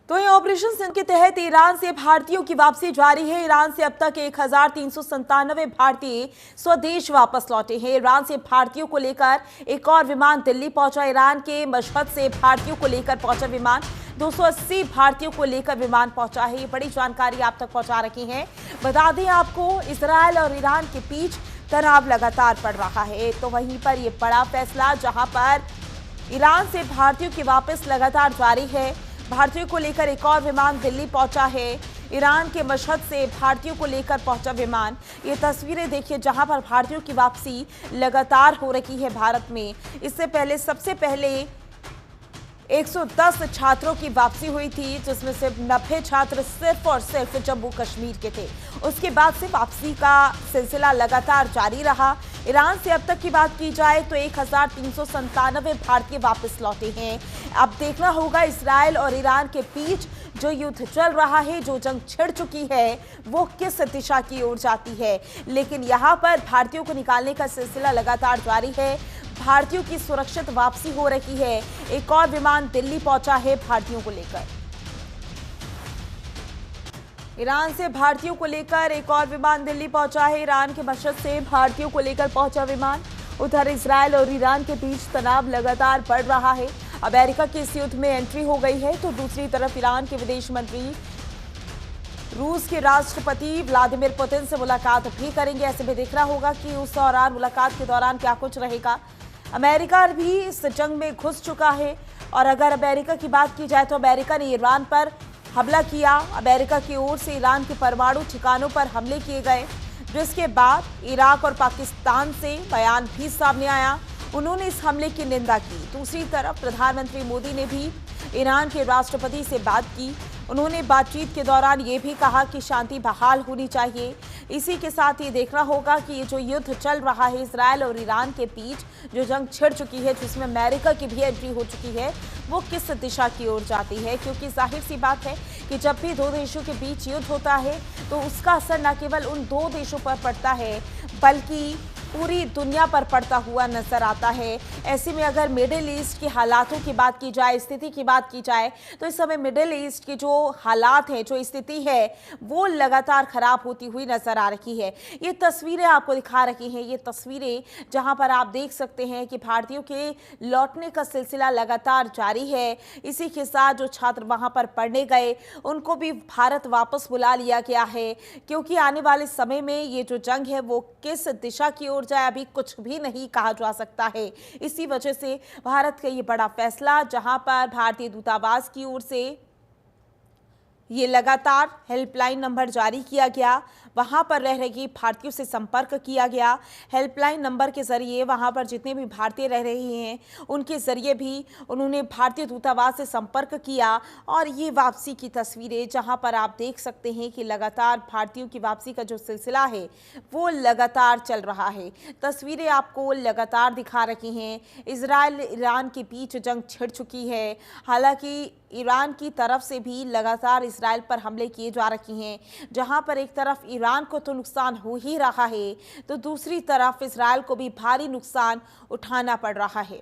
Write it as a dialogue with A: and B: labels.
A: तो ये ऑपरेशन सिंध के तहत ईरान से भारतीयों की वापसी जारी है। ईरान से अब तक 1397 भारतीय स्वदेश वापस लौटे हैं। ईरान से भारतीयों को लेकर एक और विमान दिल्ली पहुंचा। ईरान के मशहद से भारतीयों को लेकर पहुंचा विमान। 280 भारतीयों को लेकर विमान पहुंचा है। ये बड़ी जानकारी आप तक पहुंचा रखी है। बता दें आपको, इजरायल और ईरान के बीच तनाव लगातार बढ़ रहा है। तो वहीं पर यह बड़ा फैसला, जहां पर ईरान से भारतीयों की वापस लगातार जारी है। भारतीयों को लेकर एक और विमान दिल्ली पहुंचा है। ईरान के मशहद से भारतीयों को लेकर पहुंचा विमान। ये तस्वीरें देखिए, जहां पर भारतीयों की वापसी लगातार हो रही है भारत में। इससे पहले सबसे पहले 110 छात्रों की वापसी हुई थी, जिसमें से 90 छात्र सिर्फ और सिर्फ जम्मू कश्मीर के थे। उसके बाद से वापसी का सिलसिला लगातार जारी रहा। ईरान से अब तक की बात की जाए तो 1397 भारतीय वापस लौटे हैं। अब देखना होगा इजरायल और ईरान के बीच जो युद्ध चल रहा है, जो जंग छिड़ चुकी है, वो किस दिशा की ओर जाती है। लेकिन यहाँ पर भारतीयों को निकालने का सिलसिला लगातार जारी है। भारतीयों की सुरक्षित वापसी हो रही है। एक और विमान दिल्ली पहुंचा है भारतीयों को लेकर। ईरान से भारतीयों को लेकर एक और विमान दिल्ली पहुंचा है। ईरान के मशहद से भारतीयों को लेकर पहुंचा विमान। उधर इजरायल और ईरान के बीच तनाव लगातार बढ़ रहा है। अमेरिका की इस युद्ध में एंट्री हो गई है, तो दूसरी तरफ ईरान के विदेश मंत्री रूस के राष्ट्रपति व्लादिमीर पुतिन से मुलाकात भी करेंगे। ऐसे में देखना होगा कि उस दौरान, मुलाकात के दौरान क्या कुछ रहेगा। अमेरिका भी इस जंग में घुस चुका है, और अगर अमेरिका की बात की जाए तो अमेरिका ने ईरान पर हमला किया। अमेरिका की ओर से ईरान के परमाणु ठिकानों पर हमले किए गए, जिसके बाद इराक और पाकिस्तान से बयान भी सामने आया। उन्होंने इस हमले की निंदा की। दूसरी तरफ प्रधानमंत्री मोदी ने भी ईरान के राष्ट्रपति से बात की। उन्होंने बातचीत के दौरान ये भी कहा कि शांति बहाल होनी चाहिए। इसी के साथ ये देखना होगा कि ये जो युद्ध चल रहा है इजरायल और ईरान के बीच, जो जंग छिड़ चुकी है, जिसमें अमेरिका की भी एंट्री हो चुकी है, वो किस दिशा की ओर जाती है। क्योंकि जाहिर सी बात है कि जब भी दो देशों के बीच युद्ध होता है तो उसका असर न केवल उन दो देशों पर पड़ता है, बल्कि पूरी दुनिया पर पड़ता हुआ नजर आता है। ऐसे में अगर मिडिल ईस्ट के हालातों की बात की जाए, स्थिति की बात की जाए, तो इस समय मिडिल ईस्ट के जो हालात हैं, जो स्थिति है, वो लगातार खराब होती हुई नजर आ रही है। ये तस्वीरें आपको दिखा रही हैं, ये तस्वीरें जहां पर आप देख सकते हैं कि भारतीयों के लौटने का सिलसिला लगातार जारी है। इसी के साथ जो छात्र वहां पर पढ़ने गए, उनको भी भारत वापस बुला लिया गया है, क्योंकि आने वाले समय में ये जो जंग है वो किस दिशा की जाए अभी कुछ भी नहीं कहा जा सकता है। इसी वजह से भारत का ये बड़ा फैसला, जहां पर भारतीय दूतावास की ओर से ये लगातार हेल्पलाइन नंबर जारी किया गया, वहां पर रह रहे भारतीयों से संपर्क किया गया। हेल्पलाइन नंबर के जरिए वहां पर जितने भी भारतीय रह रहे हैं, उनके जरिए भी उन्होंने भारतीय दूतावास से संपर्क किया। और ये वापसी की तस्वीरें, जहां पर आप देख सकते हैं कि लगातार भारतीयों की वापसी का जो सिलसिला है वो लगातार चल रहा है। तस्वीरें आपको लगातार दिखा रही हैं। इजरायल ईरान के बीच जंग छिड़ चुकी है। हालांकि ईरान की तरफ से भी लगातार इजरायल पर हमले किए जा रहे हैं, जहां पर एक तरफ ईरान को तो नुकसान हो ही रहा है, तो दूसरी तरफ इजरायल को भी भारी नुकसान उठाना पड़ रहा है।